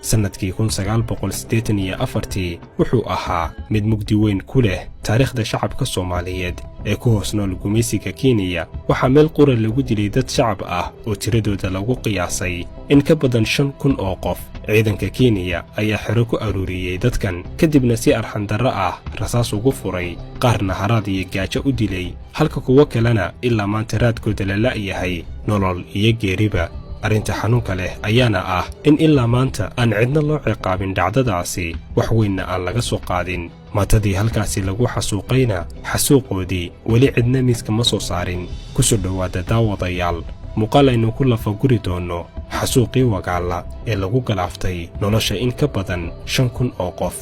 sanadkii 1984 wuxuu ahaa mid mugdi weyn ku leh taariikhda shacabka Soomaaliyeed ee ku hoos nool gumeysiga Kenya. waxaa meel qura lagu dilay dad shacab ah oo tiradooda lagu qiyaasay in ka badan 5,000 oo qof. ciidanka Kenya ayaa xero ku aruuriyay dadkan kadibna si arxan darro ah rasaas ugu furay, qaarna haraad iyo gaajo u dilay, halka kuwa kalena ilaa maanta raadkooda la la'yahay nolol iyo geeriba. arrinta xanuunka leh ayaana ah in ilaa maanta aan cidna loo ciqaabin dhacdadaasi, wax weynna aan laga soo qaadin. maatadii halkaasi lagu xasuuqayna xasuuqoodii weli cidna miiska ma soo saarin. ku soo dhowaada daawadayaal muuqaal aynu ku lafaguri doono xasuuqii Wagaala ee lagu galaaftay nolosha in ka badan 5,000 oo qof.